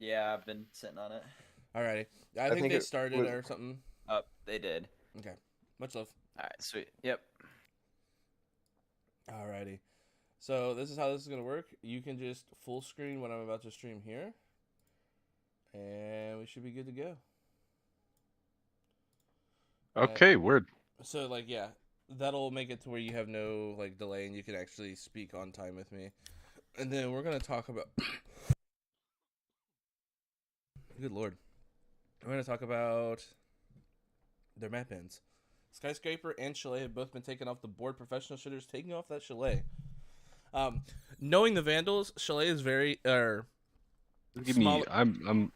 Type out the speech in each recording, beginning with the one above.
Yeah, I've been sitting on it. Alrighty. I I think think they it started was. or something. Oh, they did. Okay. Much love. All right, sweet. Yep. Alrighty. So this is how this is gonna work. You can just full screen what I'm about to stream here, and we should be good to go. Okay, word. So like yeah, that'll make it to where you have no like delay and you can actually speak on time with me. And then we're gonna talk about. Good lord. We're gonna talk about their map ends. Skyscraper and Chalet have both been taken off the board. Professional shooters taking off that Chalet. Knowing the Vandals, Chalet is very Give small. me. I'm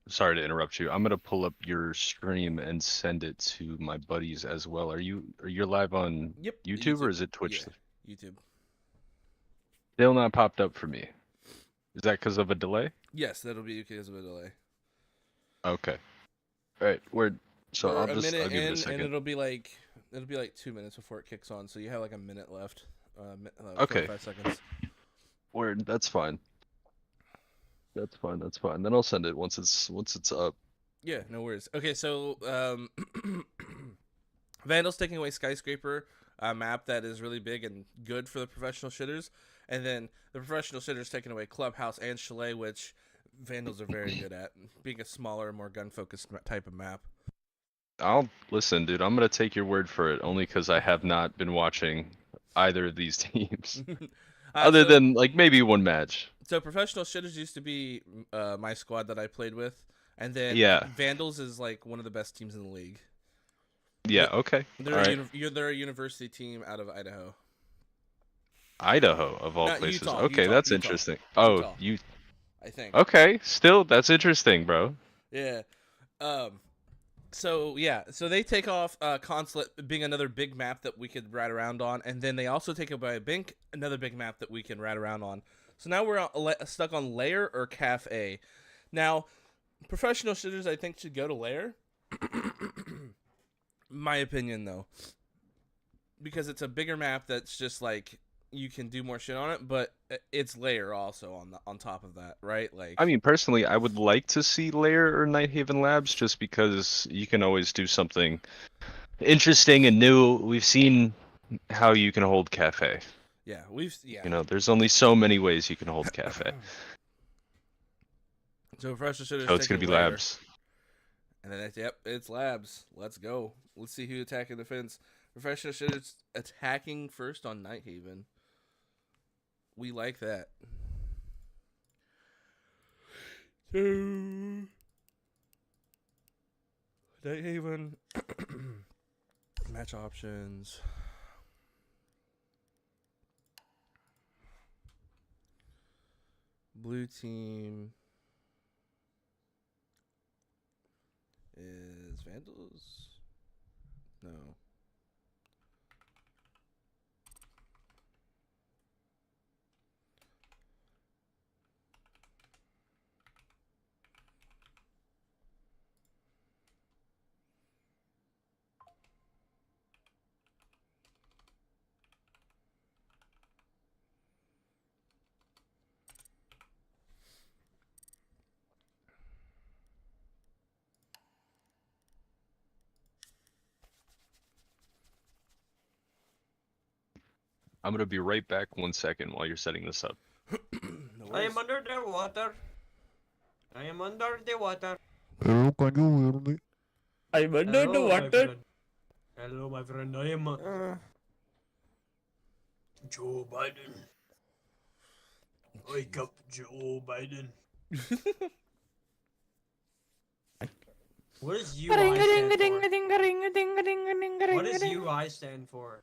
sorry to interrupt you. I'm gonna pull up your stream and send it to my buddies as well. Are you live on Yep. YouTube or is it Twitch? Yeah, YouTube. Still not popped up for me. Is that because of a delay? Yes, that'll be because of a delay. Okay. All right. Word. So We're I'll a minute give it a in, second. and it'll be like 2 minutes before it kicks on. So you have like a minute left. Okay. 25 seconds. Word. That's fine. That's fine. That's fine. Then I'll send it once it's up. Yeah, no worries. Okay, so Vandals taking away Skyscraper, a map that is really big and good for the professional shitters, and then the professional shitters taking away Clubhouse and Chalet, which Vandals are very good at, being a smaller, more gun-focused type of map. I'll listen, dude. I'm gonna take your word for it, only because I have not been watching either of these teams, other than like maybe one match. So professional shitters used to be my squad that I played with, and then Yeah. Vandals is like one of the best teams in the league. Yeah. Okay. They're All a right. they're a university team out of Idaho. Idaho of all Not places. Utah, Okay, Utah, that's Utah. interesting. Oh, Utah. you. I think. Okay. Still, that's interesting, bro. Yeah. So they take off Consulate being another big map that we could ride around on, and then they also take away Bink, another big map that we can ride around on. So now we're stuck on Lair or Cafe. Now, professional shooters I think should go to Lair. My opinion though, because it's a bigger map that's just like you can do more shit on it, but it's Lair also on top of that, right? Like I mean, personally, I would like to see Lair or Nighthaven Labs just because you can always do something interesting and new. We've seen how you can hold Cafe. yeah, You know, there's only so many ways you can hold Cafe. So professional shooters So it's gonna taking be Lair. Labs. And then it's Labs. Let's go. Let's see who attacking the fence. Professional shooters attacking first on Nighthaven. We like that. So Nighthaven match options. Blue team is Vandals. No. I'm gonna be right back 1 second while you're setting this up. No I worries. am under the water. I am under the water. Hello, can you hear me? I'm under the Hello, my water. friend. Hello, my friend. I am Joe Biden. Wake up, Joe Biden. What does UI stand for? What does UI stand for?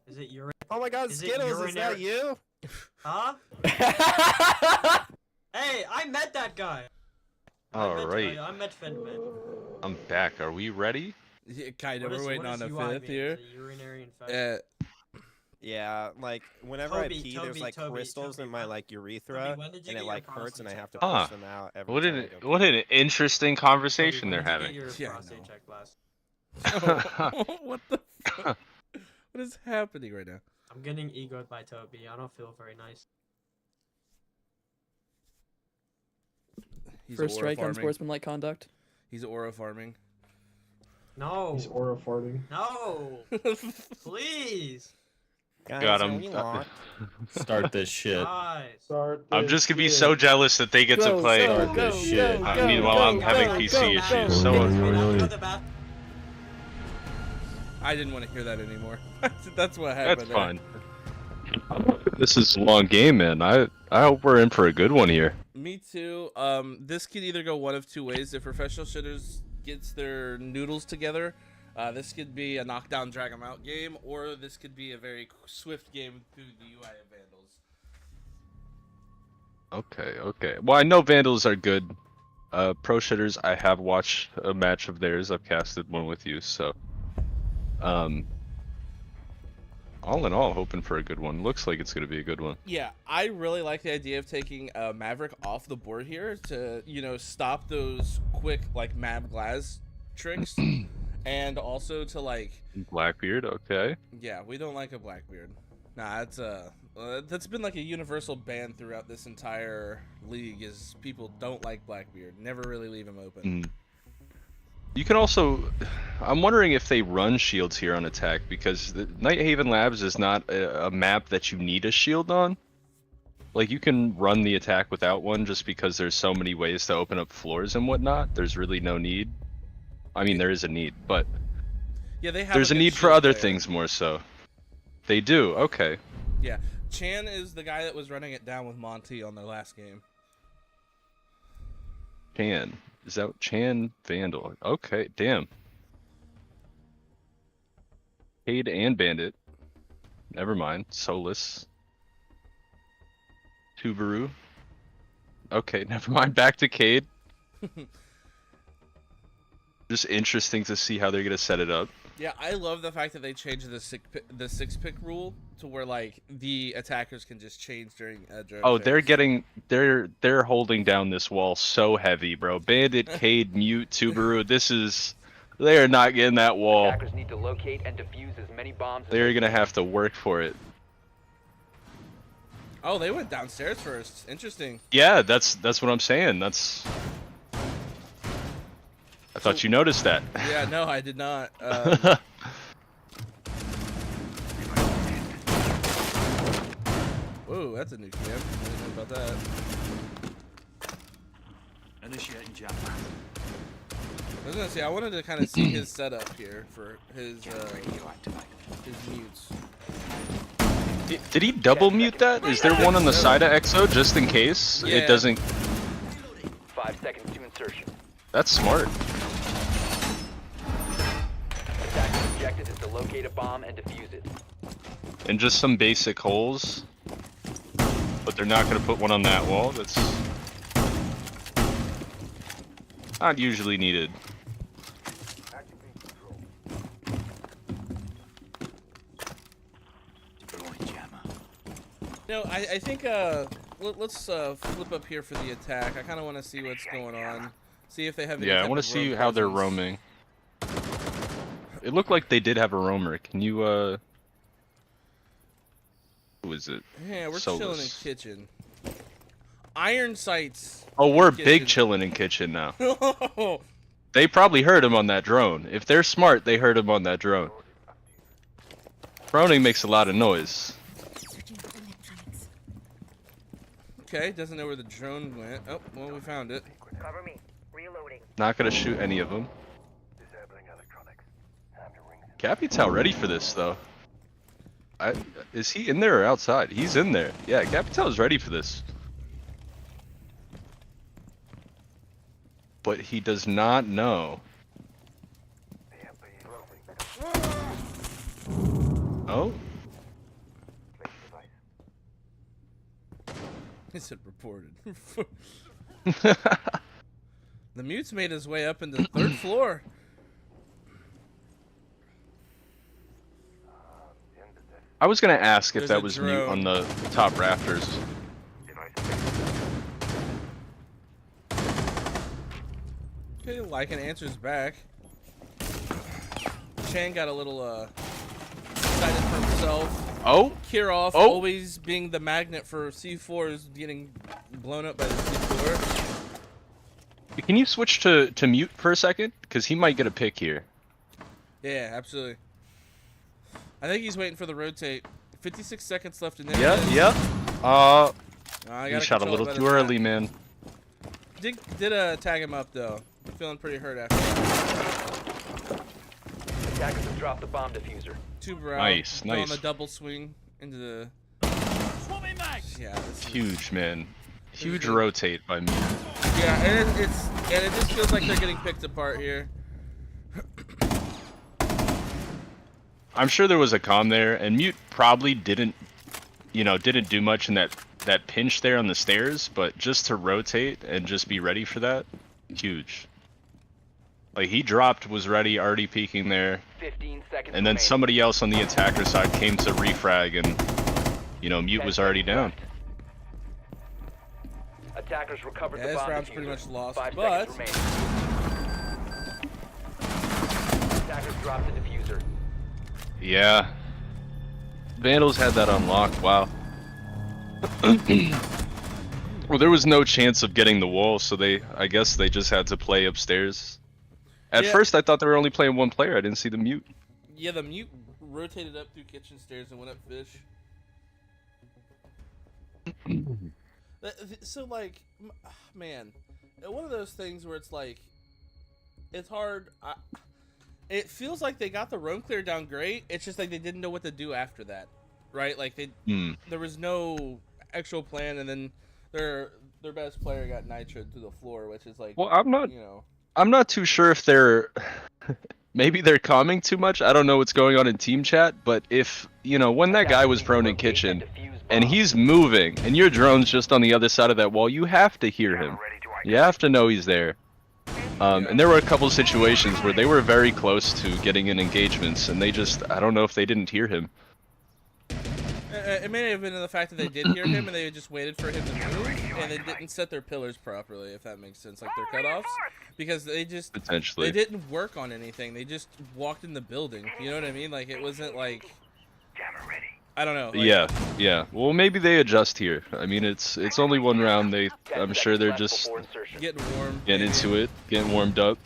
Is it urine? Oh my god, Is it Skittles, is that urinary- you? Huh? Hey, I met that guy. Alright. I met Fedman. I'm back. Are we ready? Yeah, kind of. What We're is- waiting what on does a UI fifth mean? here. Is it urinary infection? Yeah, like, whenever Toby, I pee, Toby, there's like Toby, crystals Toby, in my when- like urethra, when did you and get it your like hurts and I prostate have to checked? Huh. push them out every What time an I go what pee. an interesting Toby, conversation when they're did you having. get your Yeah, I prostate know. checked last? What the fuck? What is happening right now? I'm getting egoed by Toby. I don't feel very nice. He's First aura strike on farming. sportsmanlike conduct. He's aura farming. No. He's aura farting. No. Please. Guys, Got are him. we locked? Start this shit. Guys. Start I'm this just gonna be shit. so jealous that they get to Go, play. go, Start go, this shit. go, go, Meanwhile, go, I'm having go, PC go, issues. go, So I didn't want to hear that anymore. That's what that's happened. fine. This is a long game, man. I hope we're in for a good one here. Me too. This could either go one of two ways. If Professional Shitters gets their noodles together, this could be a knockdown, drag 'em out game, or this could be a very swift game through the UI Vandals. Okay. Well, I know Vandals are good. Pro Shitters, I have watched a match of theirs. I've casted one with you, so. All in all, hoping for a good one. Looks like it's going to be a good one. Yeah, I really like the idea of taking Maverick off the board here to, you know, stop those quick, like, Mab Glaz tricks. And also to, like... Blackbeard, okay. Yeah, we don't like a Blackbeard. Nah, that's been, like, a universal ban throughout this entire league, is people don't like Blackbeard. Never really leave him open. You can also... I'm wondering if they run shields here on attack, because the Nighthaven Labs is not a map that you need a shield on. Like, you can run the attack without one just because there's so many ways to open up floors and whatnot. There's really no need. I mean, there is a need, but... Yeah, they have there's a good need for shield other player. things more so. They do, okay. Yeah, Chan is the guy that was running it down with Monty on their last game. Chan. Is that Chan Vandal? Okay, damn. Cade and Bandit. Never mind. Solus. Tubaru. Okay, never mind. Back to Cade. Just interesting to see how they're gonna set it up. Yeah, I love the fact that they changed the six pick rule to where like the attackers can just change during. Oh, they're holding down this wall so heavy, bro. Bandit, Cade, Mute, Tubaru. They are not getting that wall. Attackers need to locate and defuse as many bombs as They're they gonna can. have to work for it. Oh, they went downstairs first. Interesting. Yeah, that's what I'm saying. I thought you noticed that. Yeah, no, I did not. Whoa, that's a new cam. I didn't know about that. Initiating jump. I was gonna say I wanted to kind of see his setup here for his mutes. Did he double mute that? Is there one on the side of EXO just in case Yeah. it doesn't? 5 seconds to insertion. That's smart. Attacker's objective is to locate a bomb and defuse it. And just some basic holes, but they're not gonna put one on that wall. That's not usually needed. No, I think let's flip up here for the attack. I kind of want to see what's going on. See if they have. Any Yeah, I type want of to see roam how they're presence. roaming. It looked like they did have a roamer. Can you who is it? Yeah, we're chilling in Solus. kitchen. Iron sights. Oh, we're Kitchen. big chilling in kitchen now. Oh, They probably heard him on that drone. If they're smart, they heard him on that drone. Droning makes a lot of noise. okay, doesn't know where the drone went. Oh, well, we found it. Cover me. Reloading. Not gonna shoot any of them. Capital ready for this though. Is he in there or outside? He's in there. Yeah, Capital is ready for this. But he does not know. Oh? He said reported. The mute's made his way up into the third floor. I was gonna ask if There's that a was mute on drone. the top rafters. Okay, Lycan answers back. Chan got a little excited for himself. Oh? Kirov, Oh. always being the magnet for C4, is getting blown up by the C4. Can you switch to mute for a second? Because he might get a pick here. Yeah, absolutely. I think he's waiting for the rotate. 56 seconds left in there. Yeah, yeah. I You gotta shot a control little it better too than early, that. man. Did tag him up though. I'm feeling pretty hurt after that. Attackers have dropped the bomb diffuser. Two brow. Nice, Going nice. on the double swing into the. Yeah, this is... Huge, man. Huge good. rotate by me. Yeah, and it just feels like they're getting picked apart here. I'm sure there was a comm there, and mute probably didn't do much in that pinch there on the stairs, but just to rotate and just be ready for that, huge. Like, he dropped, was ready, already peeking there, 15 seconds and then remaining. somebody else on the attacker side came to refrag, and, mute 10 was already seconds down. left. Attackers recovered Yeah, the this bomb round's diffuser. pretty much lost, 5 but- seconds remaining. Attackers dropped the diffuser. Yeah. Vandals had that unlocked, wow. Well, there was no chance of getting the wall, so I guess they just had to play upstairs. At Yeah. first, I thought they were only playing one player. I didn't see the mute. Yeah, the mute rotated up through kitchen stairs and went up fish. So like, man, one of those things where it's like, it's hard. It feels like they got the roam clear down great. It's just like they didn't know what to do after that, right? Like there was no actual plan, and then their best player got nitroed to the floor, which is like, Well, I'm not too sure if they're maybe they're calming too much. I don't know what's going on in team chat, but if when that guy was prone in kitchen and he's moving and your drone's just on the other side of that wall, you have to hear him. You have to know he's there. And there were a couple situations where they were very close to getting in engagements, and I don't know if they didn't hear him. It may have been the fact that they did hear him and they just waited for him to move, and they didn't set their pillars properly, if that makes sense, like their cutoffs, because they just Potentially. they didn't work on anything. They just walked in the building. You know what I mean? Like it wasn't like, I don't know. Like, Yeah. Well, maybe they adjust here. I mean, it's only one round. 10 I'm sure they're seconds left just before insertion. getting warm. getting into it, getting warmed up.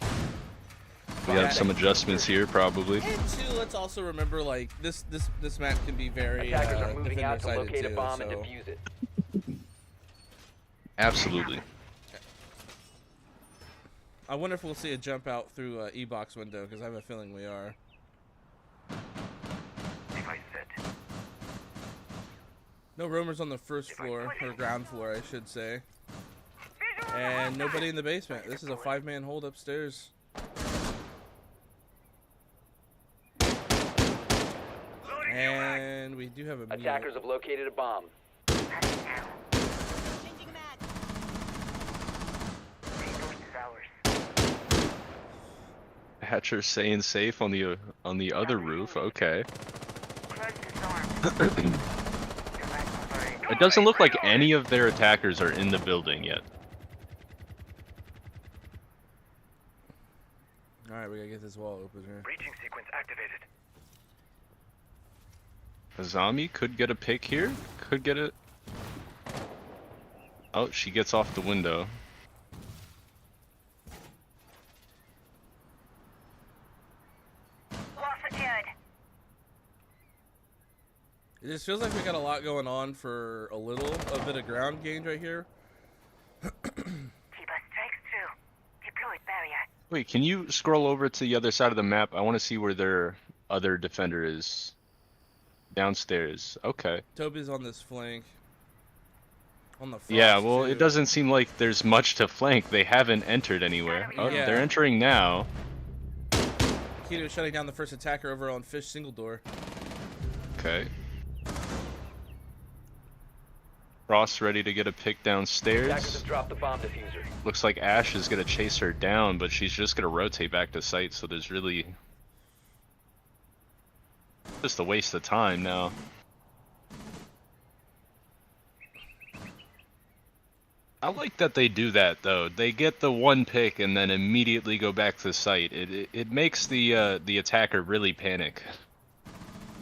We Yeah. have some adjustments here, probably. And two, let's also remember like this map can be very Attackers are moving out to defender-sided locate a too. bomb and So defuse it. Absolutely. I wonder if we'll see a jump out through E-box window, because I have a feeling we are. No roamers on the first floor, or ground floor, I should say. And nobody in the basement. This is a 5-man hold upstairs. And we do have a mute. Attackers have located a bomb. Hatcher staying safe on the other roof. Okay. It doesn't look like any of their attackers are in the building yet. Alright, we gotta get this wall open here. Breaching sequence activated. Azami could get a pick here. Could get it. Oh, she gets off the window. It just feels like we got a lot going on for a bit of ground gains right here. Wait, can you scroll over to the other side of the map? I want to see where their other defender is. Downstairs. Okay. Toby's on this flank. On the frost, Yeah, well, too. it doesn't seem like there's much to flank. They haven't entered anywhere. Oh, Yeah. they're entering now. Keto shutting down the first attacker over on Fish single door. Okay. Frost ready to get a pick Attackers downstairs. have dropped the bomb diffuser. Looks like Ash is gonna chase her down, but she's just gonna rotate back to site, so there's really just a waste of time now. I like that they do that though. They get the one pick and then immediately go back to site. It makes the attacker really panic.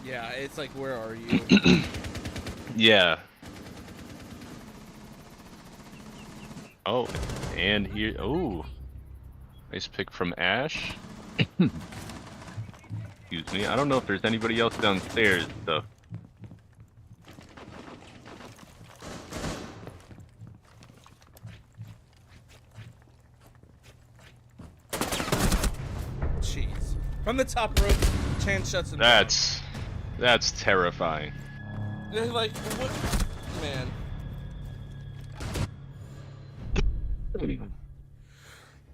Yeah, it's like, where are you? Yeah. Oh, and here. Oh, nice pick from Ash. Excuse me. I don't know if there's anybody else downstairs though. Jeez. From the top rope, Chan shuts him That's terrifying. down. They're like, what? Man.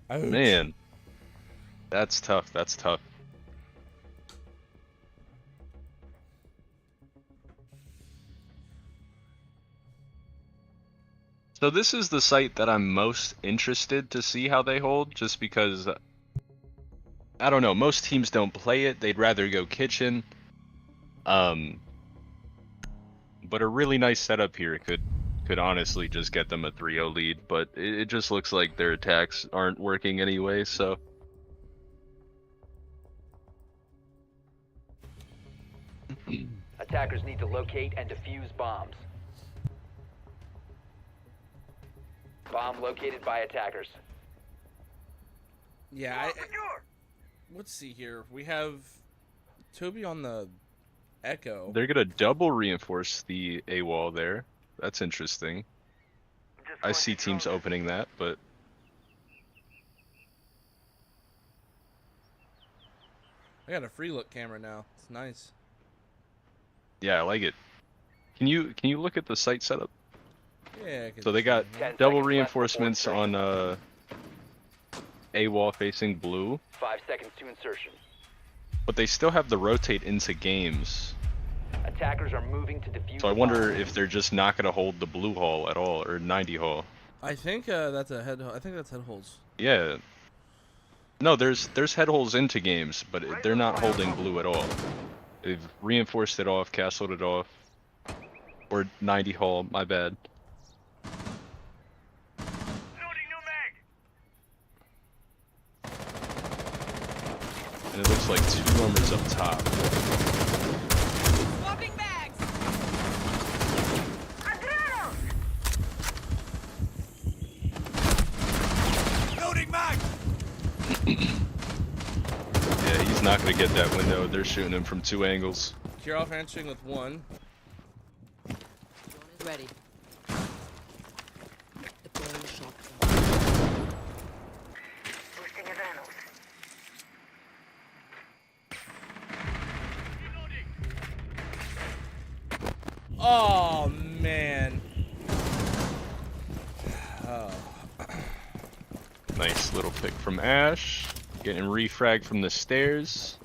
Ouch. Man, that's tough. That's tough. So this is the site that I'm most interested to see how they hold, just because I don't know, most teams don't play it. They'd rather go kitchen. But a really nice setup here could honestly just get them a 3-0 lead, but it just looks like their attacks aren't working anyway, so Attackers need to locate and defuse bombs. Bomb located by attackers. Yeah, let's see here. We have Toby on the Echo. they're gonna double reinforce the A wall there. That's interesting. I see teams opening that, but I got a free look camera now. It's nice. yeah, I like it. Can you look at the site setup? Yeah. I could So they see got it. 10 double seconds left reinforcements before on A wall facing blue, 5 seconds to insertion. but they still have the rotate into games. Attackers are moving to defuse. So I wonder bombs. if they're just not gonna hold the blue hall at all, or 90 hall. I think that's a head. I think that's head holes. Yeah. No, there's head holes into games, but they're not holding blue at all. They've reinforced it off, castled it off. Or 90 hall, my bad. And it looks like 2 numbers up top. Swapping bags. Loading mag. Yeah, he's not gonna get that window. They're shooting him from 2 angles. Kirov answering with 1. Drone is ready. Deploying shotgun. Boosting your vandals. Oh man. Oh. Nice little pick from Ash. Getting refragged from the stairs.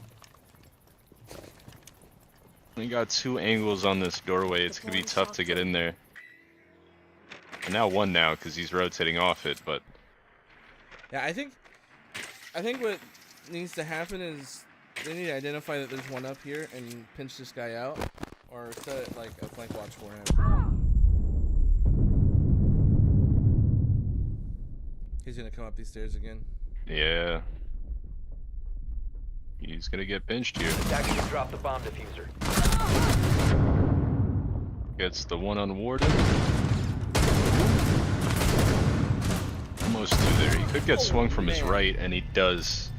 We got 2 angles on this doorway. It's gonna be tough to get in there. And now 1 now because he's rotating off it, but Yeah, I think what needs to happen is they need to identify that there's one up here and pinch this guy out, or set like a flank watch for him. He's gonna come up these stairs again. yeah. He's gonna get pinched here. Attackers have dropped the bomb diffuser. Gets the one on Warden. Almost 2 there. He could get swung from his man. right, and he does.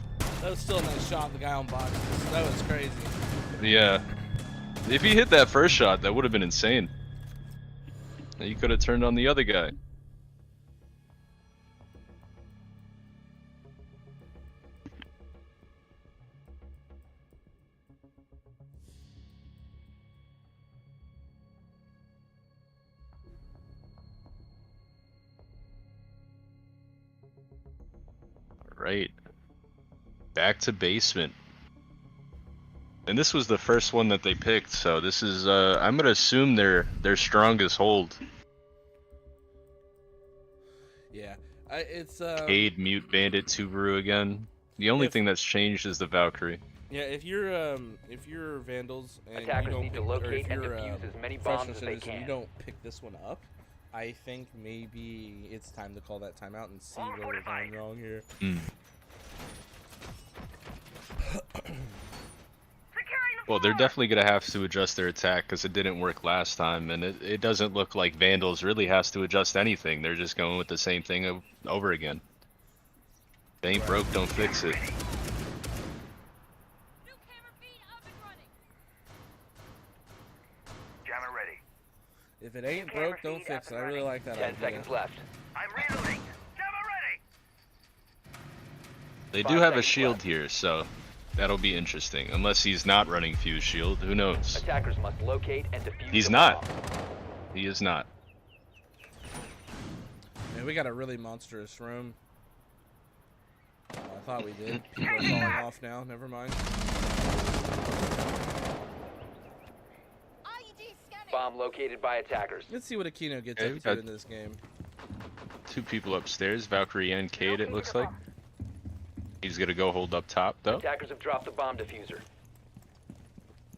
That was still a nice shot. The guy on boxes. That was crazy. Yeah. If he hit that first shot, that would have been insane. He could have turned on the other guy. Right. Back to basement. And this was the first one that they picked, so this is I'm gonna assume their strongest hold. Yeah, it's Cade, Mute, Bandit, Tuberu again. The only If- thing that's changed is the Valkyrie. yeah. If you're Vandals and Attackers you don't need to pick, or locate if and you're defuse as many professional bombs as they citizen, can. you don't pick this one up, I think maybe it's time to call that timeout and see where we're going wrong here. Mm. Securing the Well, they're definitely gonna have to adjust their attack because it didn't work last time, and it doesn't look like Vandals really has to adjust anything. They're just going with the same thing over again. If it ain't broke, don't fix it. Jammer ready. If it ain't broke, don't fix it. I really like that 10 idea. seconds left. I'm reloading. Jammer ready. They 5 do have a seconds shield left. here, so that'll be interesting. Unless he's not running Fuse Shield, who knows? Attackers must locate and defuse He's the not. bomb. He is not. Man, we got a really monstrous room. Oh, I thought we did. People are falling off now. Never mind. Bomb located by attackers. Let's see what Aquino gets Okay, we up to got- in this game. 2 people upstairs, Valkyrie and Cade, it looks like. He's gonna go hold up top, though. Attackers have dropped the bomb diffuser.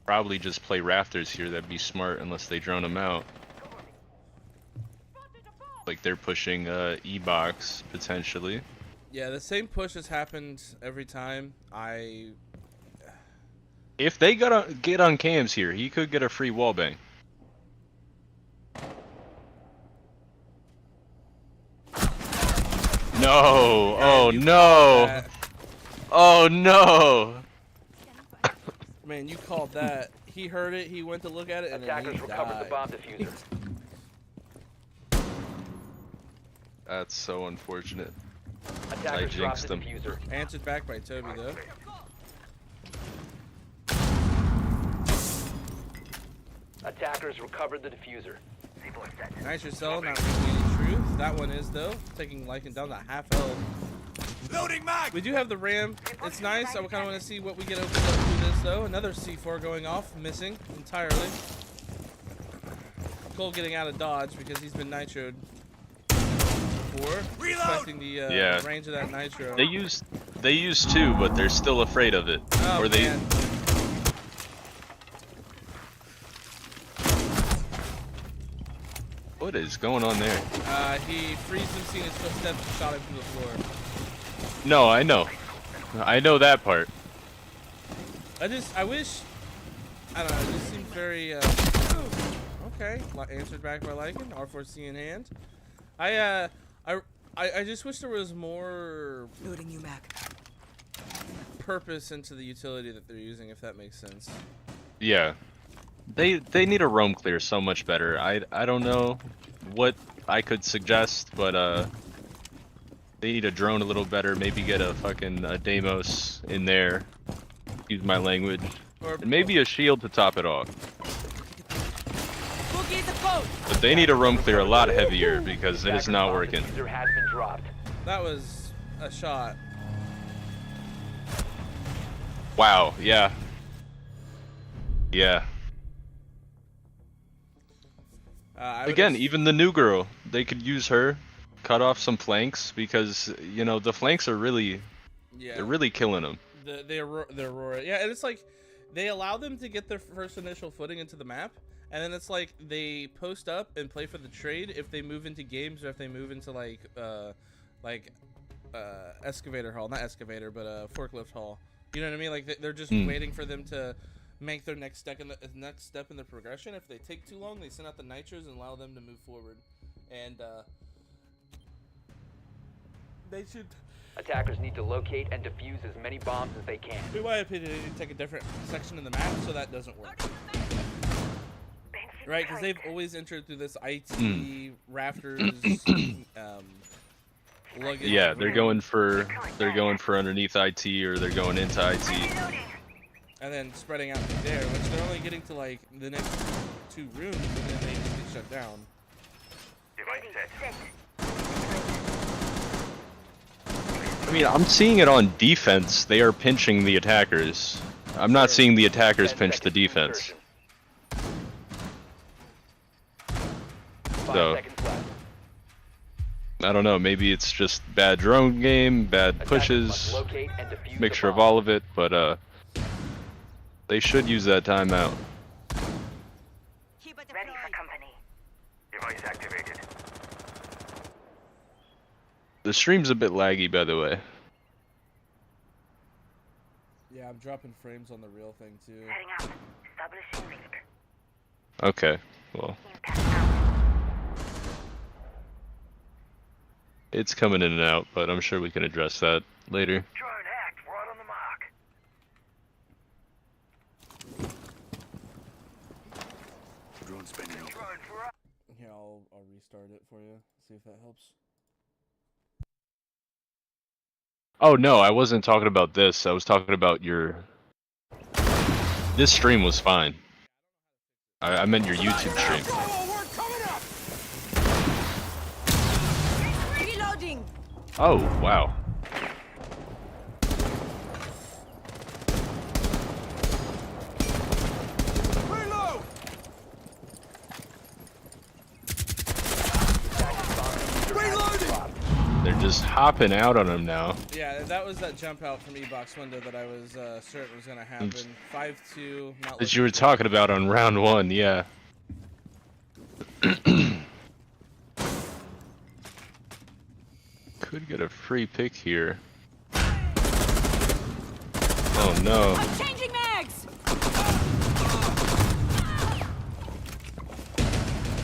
Probably just play rafters here, that'd be smart, unless they drone him out. Like they're pushing E-Box, potentially. Yeah, the same push has happened every time. If they get on cams here, he could get a free wallbang. No! Oh you no! That- Oh no! Man, you called that. He heard it, he went to look at it, and then Attackers he recovered the died. bomb diffuser. That's so unfortunate. Attackers dropped jinxed the him. diffuser. Answered back by Toby, though. Attackers recovered the diffuser. Nice yourself, not reaching any truth. That one is, though. Taking Lycan down to half health. Loading mag. We do have the Ram. It's nice. I kind of want to see what we get opened up through this, though. Another C4 going off, missing entirely. Cole getting out of dodge because he's been nitroed before. Expecting the Yeah. range of that nitro. They use 2, but they're still afraid of it. Oh, Or they man. What is going on there? He freezed him, seen his footsteps, and shot him from the floor. No, I know. I know that part. I wish, I don't know, it just seemed very, okay, answered back by Lycan, R4C in hand. I just wish there was more Loading you back. purpose into the utility that they're using, if that makes sense. Yeah. They need a roam clear so much better. I don't know what I could suggest, but they need a drone a little better. Maybe get a fucking Deimos in there. Use my language. Or And maybe a shield to top it off. Boogie's a boat. But they need a roam clear a lot heavier because it is not working. Diffuser has been dropped. that was a shot. Wow, yeah. Yeah. I would Again, ex- even the new girl, they could use her, cut off some flanks because, you know, the flanks are really, yeah, they're really killing them. they're Aurora. Yeah, and it's like they allow them to get their first initial footing into the map, and then it's like they post up and play for the trade if they move into games or if they move into like excavator hall, not excavator, but forklift hall. You know what I mean? Like they're just waiting for them to make their next step in the progression. If they take too long, they send out the nitros and allow them to move forward. And they should, Attackers need to locate and defuse as many bombs as they can. in my opinion, they need to take a different section in the map so that doesn't work. Right, because they've always entered through this IT rafters. Luggage. Yeah, they're going for underneath IT or they're going into IT. And then spreading out through there, which they're only getting to like the next 2 rooms, and then they just get shut down. I mean, I'm seeing it on defense. They are pinching the attackers. I'm not seeing the attackers 10 pinch the seconds to defense. insertion. 5 So- seconds left. I don't know, maybe it's just bad drone game, bad Attackers pushes, must locate and defuse the mixture of bomb. all of it, but they should use that timeout. Keep it Ready for company. Device activated. The stream's a bit laggy, by the way. Yeah, I'm dropping frames on the real thing too. Heading out. Establishing link. Okay, well, Impact out. it's coming in and out, but I'm sure we can address that later. Drone hacked. Right on the mark. Drone spinning over. Drone for us. Here, I'll restart it for you. See if that helps. Oh no, I wasn't talking about this. I was talking about your. This stream was fine. I meant your YouTube stream. Reloading. Oh wow. Reload! They're just hopping out on him now. Yeah, that was that jump out from E-Box window that I was certain was gonna happen. 5-2. Not That you were looking talking about on round 1, yeah. Could get a free pick here. Oh no. I'm changing mags.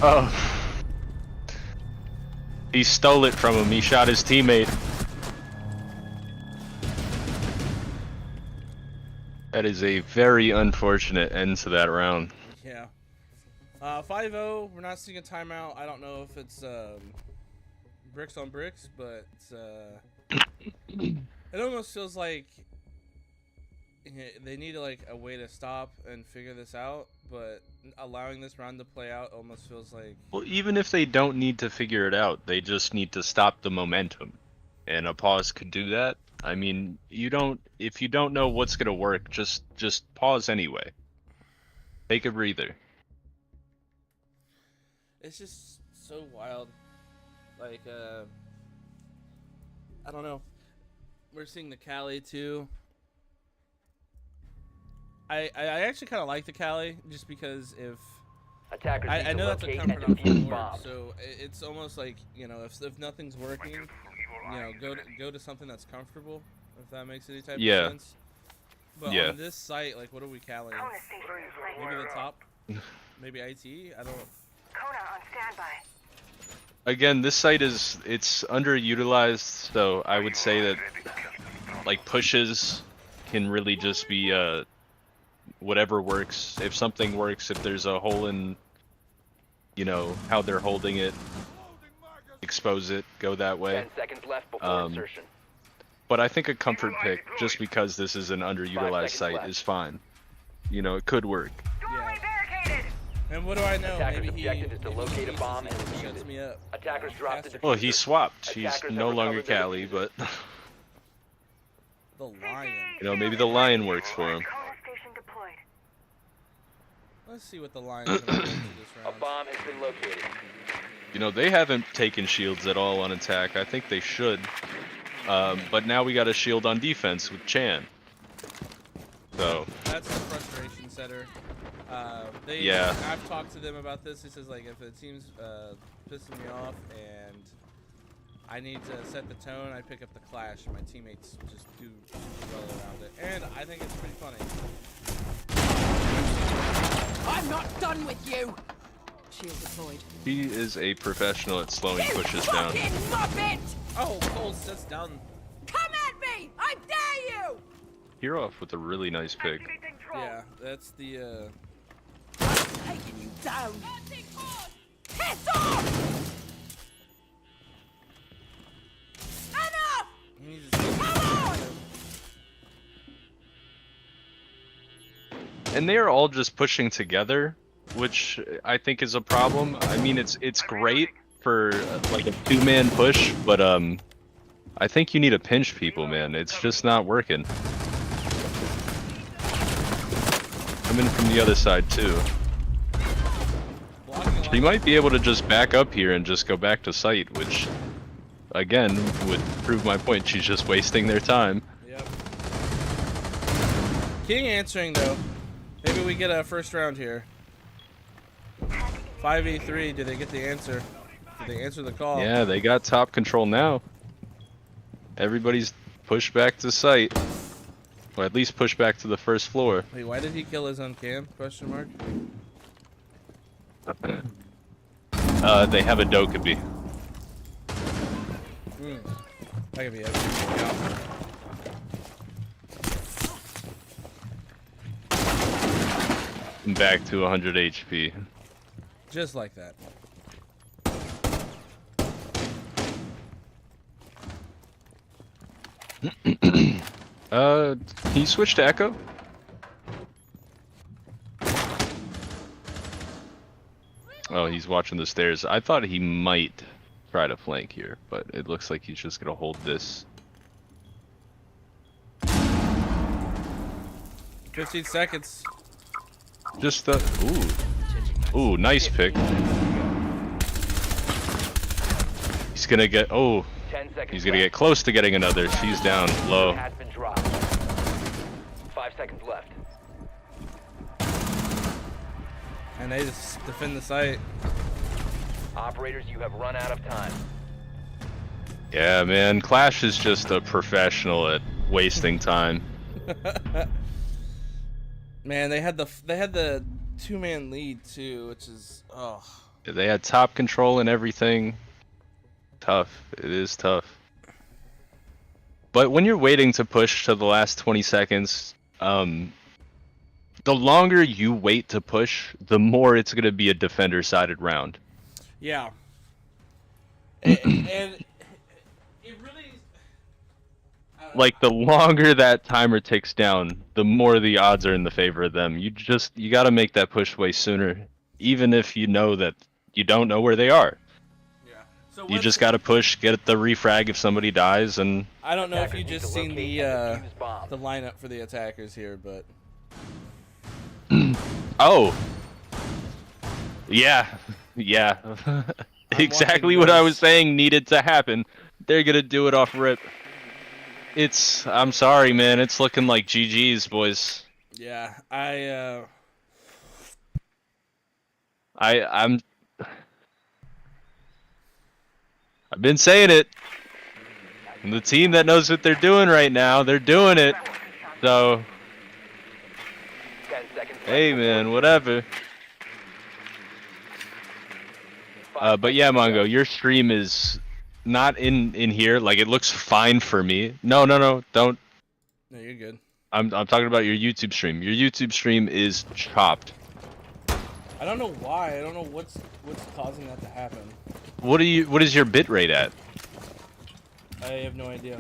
Oh. He stole it from him. He shot his teammate. That is a very unfortunate end to that round. Yeah. 5-0. We're not seeing a timeout. I don't know if it's bricks on bricks, but it almost feels like they need like a way to stop and figure this out. But allowing this round to play out almost feels like. Well, even if they don't need to figure it out, they just need to stop the momentum. And a pause could do that. I mean, if you don't know what's gonna work, just pause anyway. Take a breather. It's just so wild. Like, I don't know. We're seeing the Cali too. I actually kind of like the Cali just because if Attackers I need to know that's a locate comfort and on defuse board, bombs. so it's almost like, you know, if nothing's working, you know, go to something that's comfortable, if that makes any type Yeah. of sense. But Yeah. on this site, like, what are we calling? Kona station in place. Maybe the top, maybe IT. I don't. Kona on standby. Again, this site it's underutilized, so I would say that like pushes can really just be whatever works. If something works, if there's a hole in, you know, how they're holding it, expose it, go that way. 10 seconds left before Um, insertion. But I think a comfort pick, just because this is an underutilized seconds site, left. is fine. You know, it could work. Doorway barricaded. And what do I know? Attacker's Maybe he objective is to maybe locate he a bomb and defuse shuts it. me up. Attackers dropped the Faster. Well, he swapped. He's Attackers no have longer recovered their Cali, but The lion. you know, maybe the lion works for him. Kona station deployed. Let's see what the lion is gonna bring to this A round. bomb has been located. You know, they haven't taken shields at all on attack. I think they should. But now we got a shield on defense with Chan. So, That's the frustration setter. Yeah. I've talked to them about this. He says, like, if it seems pissing me off and I need to set the tone, I pick up the clash, and my teammates just do well around it. And I think it's pretty funny. I'm not done with you. Shield deployed. he is a professional at slowing You pushes down. fucking muppet! Oh, Cole sits down. Come at me! I dare you! You're off with a really nice pick. Activating drone. Yeah, that's the, I'm taking you down. Piss off! Enough! he needs to Come on! And they are all just pushing together, which I think is a problem. I mean, it's great for like a two-man push, but I think you need to pinch people, man. It's just not working. Coming from the other side too. blocking He might be able to just back up here and just go back to site, which again would prove my point. She's just wasting their time. Yep. King answering though. Maybe we get a first round here. 5v3. Do they get the answer? Do they answer the call? Yeah, they got top control now. Everybody's pushed back to site. Or at least push back to the first floor. Wait, why did he kill his own cam? Question mark. They have a Dokkaebi. That could be it. Yeah. Back to 100 HP. Just like that. Can you switch to Echo? Oh, he's watching the stairs. I thought he might try to flank here, but it looks like he's just gonna hold this. 15 seconds. Just the ooh, nice pick. He's gonna get 10 seconds he's gonna get close to getting another. She's down low. has been dropped. 5 seconds left. And they just defend the site. Operators, you have run out of time. Yeah, man, Clash is just a professional at wasting time. Man, they had the 2-man lead too, which is They had top control and everything. Tough. It is tough. But when you're waiting to push to the last 20 seconds, the longer you wait to push, the more it's going to be a defender-sided round. yeah. And it really, Like, the longer that timer ticks down, the more the odds are in the favor of them. You got to make that push way sooner, even if you know that you don't know where they are. yeah. So You just got to push, get the refrag if somebody dies, and I don't know if you Attackers need just to seen locate the and defuse bomb. the lineup for the attackers here, but oh, yeah, yeah, exactly watching what I this. was saying needed to happen. They're gonna do it off rip. I'm sorry, man. It's looking like GG's, boys. yeah, I've been saying it. And the team that knows what they're doing right now, they're doing it. So, 10 seconds hey, left. man, whatever. But yeah, Mongo, your stream is not in here. Like, it looks fine for me. No, don't. no, you're good. I'm talking about your YouTube stream. Your YouTube stream is chopped. I don't know why. I don't know what's causing that to happen. What is your bit rate at? I have no idea.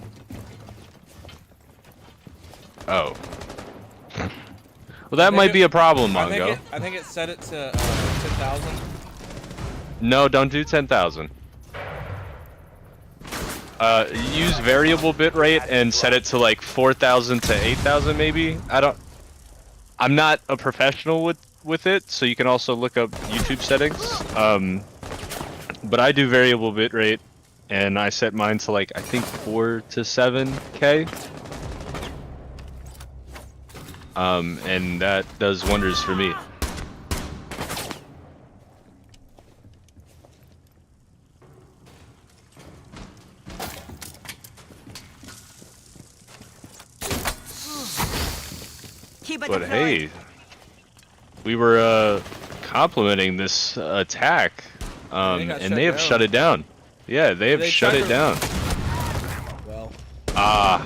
Oh. Well, that might be a problem, Mongo. I think it set it to 10,000. No, don't do 10,000. Use variable bitrate and set it to like 4,000 to 8,000 maybe. I'm not a professional with it, so you can also look up YouTube settings. But I do variable bitrate, and I set mine to like I think 4 to 7K. And that does wonders for me. Keep it But deployed. hey, we were complimenting this attack, got and shut they have down. shut it down. Yeah, they have They shut tried it to- down. Well,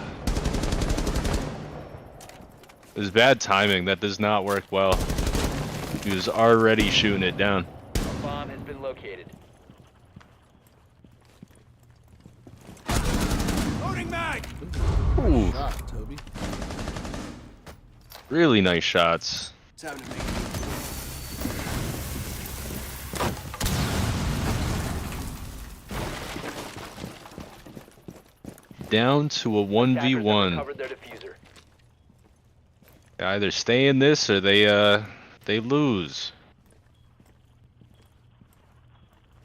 It was bad timing. That does not work well. He was already shooting it down. A bomb has been located. Loading mag! Ooh, shot, Toby. really nice shots. Time to make Down to a Attackers have 1v1. recovered their diffuser. They either stay in this or they lose.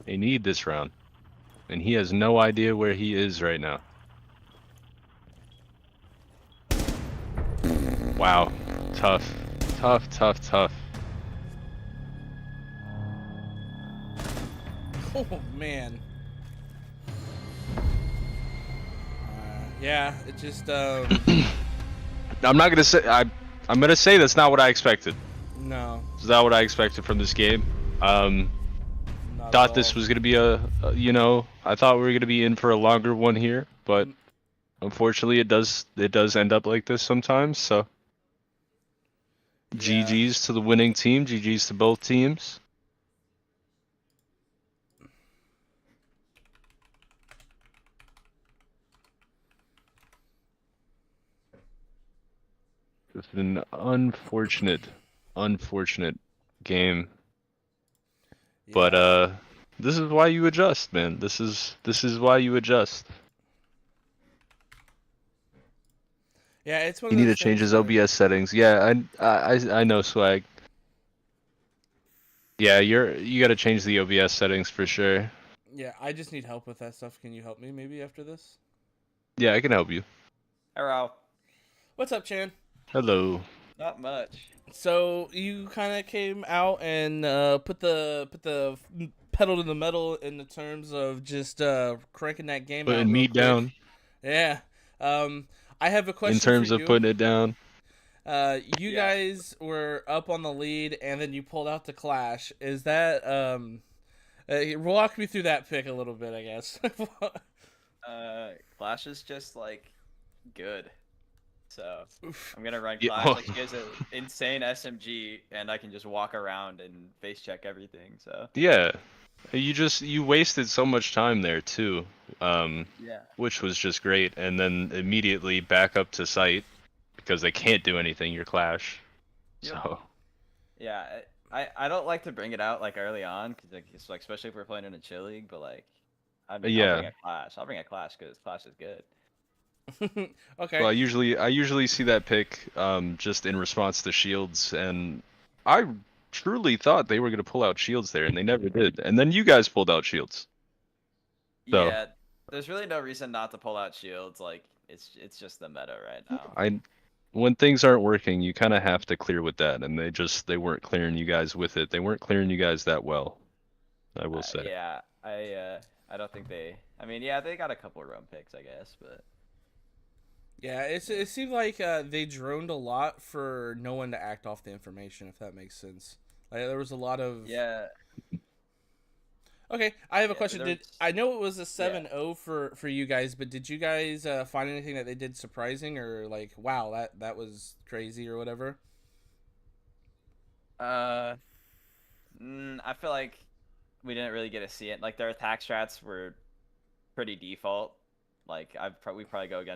They need this round, and he has no idea where he is right now. Wow, tough, tough, tough, tough. Oh man. Yeah, it just I'm not gonna say I'm gonna say that's not what I expected. No, It's not what I expected from this game. not Thought at this all. was gonna be you know, I thought we were gonna be in for a longer one here, but unfortunately it does end up like this sometimes. So Yeah. GG's to the winning team. GG's to both teams. It's an unfortunate game. But Yeah. this is why you adjust, man. This is why you adjust. Yeah, it's one You of need those to change things his where, OBS settings. Yeah, I know, Swag. Yeah, you got to change the OBS settings for sure. yeah, I just need help with that stuff. Can you help me maybe after this? Yeah, I can help you. Hello. What's up, Chan? Hello. Not much. So you kind of came out and put the pedal to the metal in the terms of just cranking that game out Putting real meat quick. down Yeah. I have a in question for terms of you. putting it down. You Yeah. guys were up on the lead, and then you pulled out the clash. Is that walk me through that pick a little bit, I guess. Clash is just like good. So I'm gonna run Yeah, Clash. well- Like, she has an insane SMG, and I can just walk around and face check everything. So Yeah. You wasted so much time there too. yeah. Which was just great, and then immediately back up to site because they can't do anything. Your clash. Yep. So Yeah, I don't like to bring it out like early on, cause like it's like, especially if we're playing in a chill league. But like, I mean, Yeah. I'll bring a Clash. I'll bring a Clash because Clash is good. Okay. well, I usually see that pick just in response to shields, and I truly thought they were gonna pull out shields there, and they never did. And then you guys pulled out shields. So Yeah, there's really no reason not to pull out shields. Like, it's just the meta right now. when things aren't working, you kind of have to clear with that, and they weren't clearing you guys with it. They weren't clearing you guys that well, I will say. Yeah, I don't think they. I mean, yeah, they got a couple of roam picks, I guess, but Yeah, it seemed like they droned a lot for no one to act off the information, if that makes sense. Like, there was a lot of... yeah. Okay, I have a Yeah, question. there's- I know it was a 7-0 for you guys, but did you guys find anything that they did surprising, or like, wow, that was crazy or whatever? I feel like we didn't really get to see it. Like, their attack strats were pretty default. Like, we probably go against